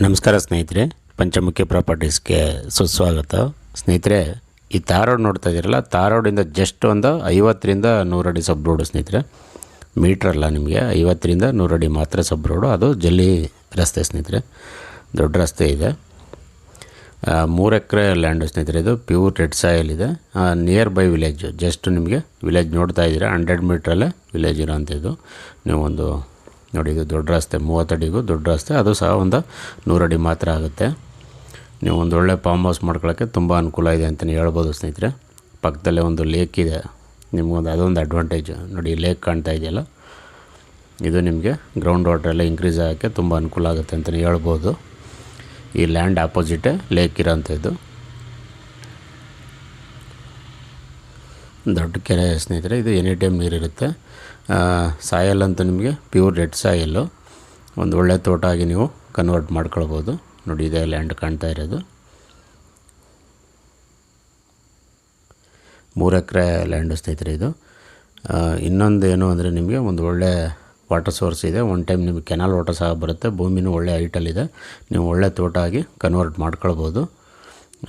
ನಮಸ್ಕಾರ ಸ್ನೇಹಿತರೆ, ಪಂಚಮುಖಿ ಪ್ರಾಪರ್ಟೀಸ್ಗೆ ಸುಸ್ವಾಗತ. ಸ್ನೇಹಿತರೆ, ಈ ತಾರ್ ರೋಡ್ ನೋಡ್ತಾ ಇದ್ದೀರಲ್ಲ, ತಾರ್ ರೋಡಿಂದ ಜಸ್ಟ್ ಒಂದು 50ರಿಂದ 100 ಅಡಿ ಸಬ್ ರೋಡು ಸ್ನೇಹಿತರೆ. ಮೀಟ್ರಲ್ಲ, ನಿಮಗೆ 50ರಿಂದ 100 ಅಡಿ ಮಾತ್ರ ಸಬ್ ರೋಡು. ಅದು ಜಲ್ಲಿ ರಸ್ತೆ ಸ್ನೇಹಿತರೆ, ದೊಡ್ಡ ರಸ್ತೆ ಇದೆ. 3 ಎಕರೆ ಲ್ಯಾಂಡು ಸ್ನೇಹಿತರೆ. ಇದು ಪ್ಯೂರ್ ರೆಡ್ ಸಾಯಿಲ್ ಇದೆ. ನಿಯರ್ ಬೈ ವಿಲೇಜ್, ಜಸ್ಟ್ ನಿಮಗೆ ವಿಲೇಜ್ ನೋಡ್ತಾ ಇದ್ದೀರಾ, 100 ಮೀಟ್ರಲ್ಲೇ ವಿಲೇಜ್ ಇರೋಂಥದ್ದು. ನೀವು ಒಂದು ನೋಡಿ, ಇದು ದೊಡ್ಡ ರಸ್ತೆ, 30 ಅಡಿಗೂ ದೊಡ್ಡ ರಸ್ತೆ. ಅದು ಸಹ ಒಂದು 100 ಅಡಿ ಮಾತ್ರ ಆಗುತ್ತೆ. ನೀವು ಒಂದು ಒಳ್ಳೆ ಫಾರ್ಮ್ ಹೌಸ್ ಮಾಡ್ಕೊಳ್ಳೋಕ್ಕೆ ತುಂಬ ಅನುಕೂಲ ಇದೆ ಅಂತಲೇ ಹೇಳ್ಬೋದು ಸ್ನೇಹಿತರೆ. ಪಕ್ಕದಲ್ಲೇ ಒಂದು ಲೇಕ್ ಇದೆ, ನಿಮಗೊಂದು ಅದೊಂದು ಅಡ್ವಾಂಟೇಜ್. ನೋಡಿ, ಲೇಕ್ ಕಾಣ್ತಾ ಇದೆಯಲ್ಲ, ಇದು ನಿಮಗೆ ಗ್ರೌಂಡ್ ವಾಟರ್ ಎಲ್ಲ ಇಂಕ್ರೀಸ್ ಆಗೋಕ್ಕೆ ತುಂಬ ಅನುಕೂಲ ಆಗುತ್ತೆ ಅಂತಲೇ ಹೇಳ್ಬೋದು. ಈ ಲ್ಯಾಂಡ್ ಆಪೋಸಿಟೇ ಲೇಕ್ ಇರೋಂಥದ್ದು. ದೊಡ್ಡ ಕೆರೆ ಸ್ನೇಹಿತರೆ. ಇದು ಎನಿ ಟೈಮ್ ನೀರಿರುತ್ತೆ. ಸಾಯಲ್ ಅಂತೂ ನಿಮಗೆ ಪ್ಯೂರ್ ರೆಡ್ ಸಾಯಲ್ಲು. ಒಂದು ಒಳ್ಳೆ ತೋಟ ಆಗಿ ನೀವು ಕನ್ವರ್ಟ್ ಮಾಡ್ಕೊಳ್ಬೋದು. ನೋಡಿ, ಇದೇ ಲ್ಯಾಂಡ್ ಕಾಣ್ತಾ ಇರೋದು. 3 ಎಕರೆ ಲ್ಯಾಂಡು ಸ್ನೇಹಿತರೆ ಇದು. ಇನ್ನೊಂದು ಏನು ಅಂದರೆ, ನಿಮಗೆ ಒಂದು ಒಳ್ಳೆ ವಾಟರ್ ಸೋರ್ಸ್ ಇದೆ. ಒನ್ ಟೈಮ್ ನಿಮಗೆ ಕೆನಾಲ್ ವಾಟರ್ ಸಹ ಬರುತ್ತೆ. ಭೂಮಿನೂ ಒಳ್ಳೆ ಹೈಟಲ್ಲಿದೆ. ನೀವು ಒಳ್ಳೆ ತೋಟ ಆಗಿ ಕನ್ವರ್ಟ್ ಮಾಡ್ಕೊಳ್ಬೋದು.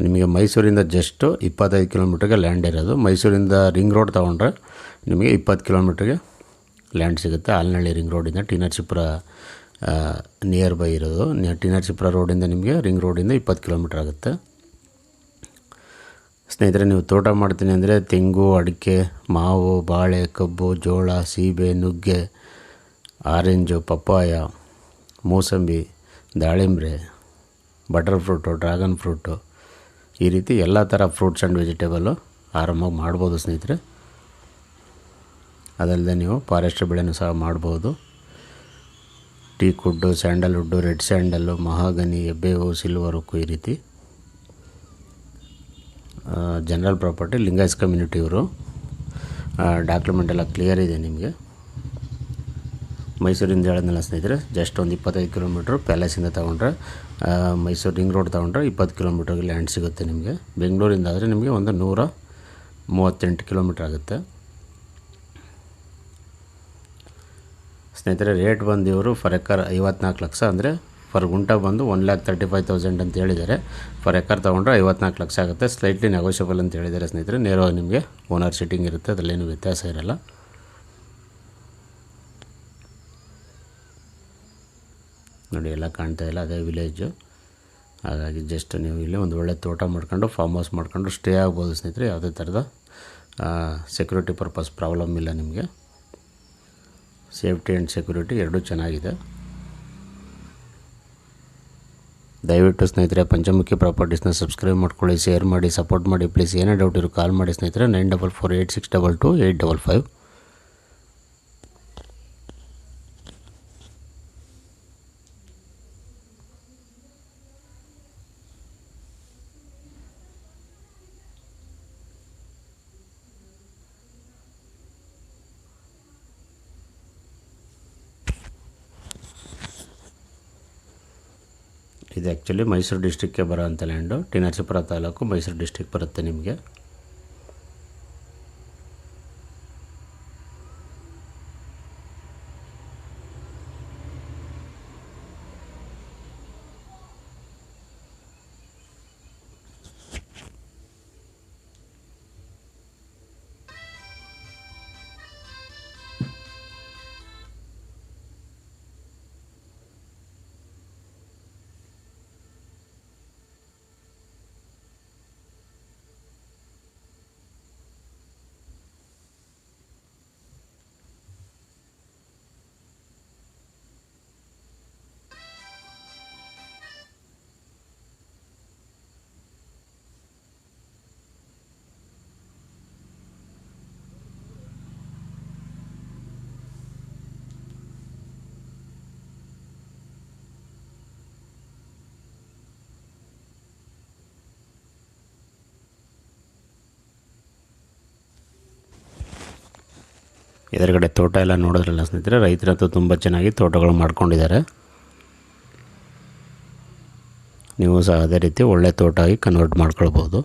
ನಿಮಗೆ ಮೈಸೂರಿಂದ ಜಸ್ಟ್ 25 ಕಿಲೋಮೀಟ್ರಿಗೆ ಲ್ಯಾಂಡ್ ಇರೋದು. ಮೈಸೂರಿಂದ ರಿಂಗ್ ರೋಡ್ ತೊಗೊಂಡ್ರೆ ನಿಮಗೆ 20 ಕಿಲೋಮೀಟ್ರಿಗೆ ಲ್ಯಾಂಡ್ ಸಿಗುತ್ತೆ. ಆಲ್ನಹಳ್ಳಿ ರಿಂಗ್ ರೋಡಿಂದ ಟಿ ನರಸೀಪುರ ನಿಯರ್ ಬೈ ಇರೋದು. ಟಿ ನರಸೀಪುರ ರೋಡಿಂದ ನಿಮಗೆ ರಿಂಗ್ ರೋಡಿಂದ 20 ಕಿಲೋಮೀಟ್ರ್ ಆಗುತ್ತೆ ಸ್ನೇಹಿತರೆ. ನೀವು ತೋಟ ಮಾಡ್ತೀನಿ ಅಂದರೆ ತೆಂಗು, ಅಡಿಕೆ, ಮಾವು, ಬಾಳೆ, ಕಬ್ಬು, ಜೋಳ, ಸೀಬೆ, ನುಗ್ಗೆ, ಆರೆಂಜು, ಪಪ್ಪಾಯ, ಮೂಸಂಬಿ, ದಾಳಿಂಬ್ರೆ, ಬಟರ್ ಫ್ರೂಟು, ಡ್ರ್ಯಾಗನ್ ಫ್ರೂಟು, ಈ ರೀತಿ ಎಲ್ಲ ಥರ ಫ್ರೂಟ್ಸ್ ಆ್ಯಂಡ್ ವೆಜಿಟೇಬಲ್ಲು ಆರಾಮಾಗಿ ಮಾಡ್ಬೋದು ಸ್ನೇಹಿತರೆ. ಅದಲ್ಲದೆ ನೀವು ಫಾರೆಸ್ಟ್ರಿ ಬೆಳೆನೂ ಸಹ ಮಾಡ್ಬೋದು. Teak wood, sandalwood, red sandal, mahogany, ಎಬ್ಬೇವು, ಸಿಲ್ವರ್ ಉಕ್ಕು, ಈ ರೀತಿ. ಜನರಲ್ ಪ್ರಾಪರ್ಟಿ, ಲಿಂಗಾಯಸ್ ಕಮ್ಯುನಿಟಿ ಇವರು. ಡಾಕ್ಯುಮೆಂಟ್ ಎಲ್ಲ ಕ್ಲಿಯರ್ ಇದೆ ನಿಮಗೆ. ಮೈಸೂರಿಂದ ಹೇಳಿದ್ನಲ್ಲ ಸ್ನೇಹಿತರೆ, ಜಸ್ಟ್ ಒಂದು 25 ಕಿಲೋಮೀಟ್ರು. ಪ್ಯಾಲೇಸಿಂದ ತೊಗೊಂಡ್ರೆ, ಮೈಸೂರು ರಿಂಗ್ ರೋಡ್ ತೊಗೊಂಡ್ರೆ 20 ಕಿಲೋಮೀಟ್ರಿಗೆ ಲ್ಯಾಂಡ್ ಸಿಗುತ್ತೆ ನಿಮಗೆ. ಬೆಂಗಳೂರಿಂದ ಆದರೆ ನಿಮಗೆ ಒಂದು 138 ಕಿಲೋಮೀಟ್ರ್ ಆಗುತ್ತೆ ಸ್ನೇಹಿತರೆ. ರೇಟ್ ಬಂದು ಇವರು ಫರ್ ಎಕರ್ 54 ಲಕ್ಷ, ಅಂದರೆ ಫರ್ ಗುಂಟ ಬಂದು 1,35,000 ಅಂತ ಹೇಳಿದ್ದಾರೆ. ಫರ್ ಎಕರ್ ತೊಗೊಂಡ್ರೆ 54 ಲಕ್ಷ ಆಗುತ್ತೆ. ಸ್ಲೈಟ್ಲಿ ನೆಗೋಷಿಯಬಲ್ ಅಂತ ಹೇಳಿದ್ದಾರೆ ಸ್ನೇಹಿತರೆ. ನೇರವಾಗಿ ನಿಮಗೆ ಓನರ್ ಸಿಟ್ಟಿಂಗ್ ಇರುತ್ತೆ, ಅದರಲ್ಲೇನು ವ್ಯತ್ಯಾಸ ಇರಲ್ಲ. ನೋಡಿ, ಎಲ್ಲ ಕಾಣ್ತಾ ಇಲ್ಲ, ಅದೇ ವಿಲೇಜು. ಹಾಗಾಗಿ ಜಸ್ಟ್ ನೀವು ಇಲ್ಲಿ ಒಂದು ಒಳ್ಳೆ ತೋಟ ಮಾಡ್ಕೊಂಡು ಫಾರ್ಮ್ ಹೌಸ್ ಮಾಡ್ಕೊಂಡು ಸ್ಟೇ ಆಗ್ಬೋದು ಸ್ನೇಹಿತರೆ. ಯಾವುದೇ ಥರದ ಸೆಕ್ಯೂರಿಟಿ ಪರ್ಪಸ್ ಪ್ರಾಬ್ಲಮ್ ಇಲ್ಲ ನಿಮಗೆ. ಸೇಫ್ಟಿ ಆ್ಯಂಡ್ ಸೆಕ್ಯೂರಿಟಿ ಎರಡೂ ಚೆನ್ನಾಗಿದೆ. ದಯವಿಟ್ಟು ಸ್ನೇಹಿತರೆ, ಪಂಚಮುಖಿ ಪ್ರಾಪರ್ಟೀಸ್ನ ಸಬ್ಸ್ಕ್ರೈಬ್ ಮಾಡ್ಕೊಳ್ಳಿ, ಶೇರ್ ಮಾಡಿ, ಸಪೋರ್ಟ್ ಮಾಡಿ ಪ್ಲೀಸ್. ಏನೇ ಡೌಟ್ ಇರೋ ಕಾಲ್ ಮಾಡಿ ಸ್ನೇಹಿತರೆ. 9448622855. ಇದು ಆ್ಯಕ್ಚುಲಿ ಮೈಸೂರು ಡಿಸ್ಟಿಕ್ಗೆ ಬರೋಂಥ land. T Narasipura taluk, Mysuru district ಬರುತ್ತೆ ನಿಮಗೆ. ಎದುರುಗಡೆ ತೋಟ ಎಲ್ಲ ನೋಡಿದ್ರಲ್ಲ ಸ್ನೇಹಿತರೆ, ರೈತರಂತೂ ತುಂಬ ಚೆನ್ನಾಗಿ ತೋಟಗಳು ಮಾಡ್ಕೊಂಡಿದ್ದಾರೆ. ನೀವು ಸಹ ಅದೇ ರೀತಿ ಒಳ್ಳೆ ತೋಟ ಆಗಿ ಕನ್ವರ್ಟ್ ಮಾಡ್ಕೊಳ್ಬೋದು.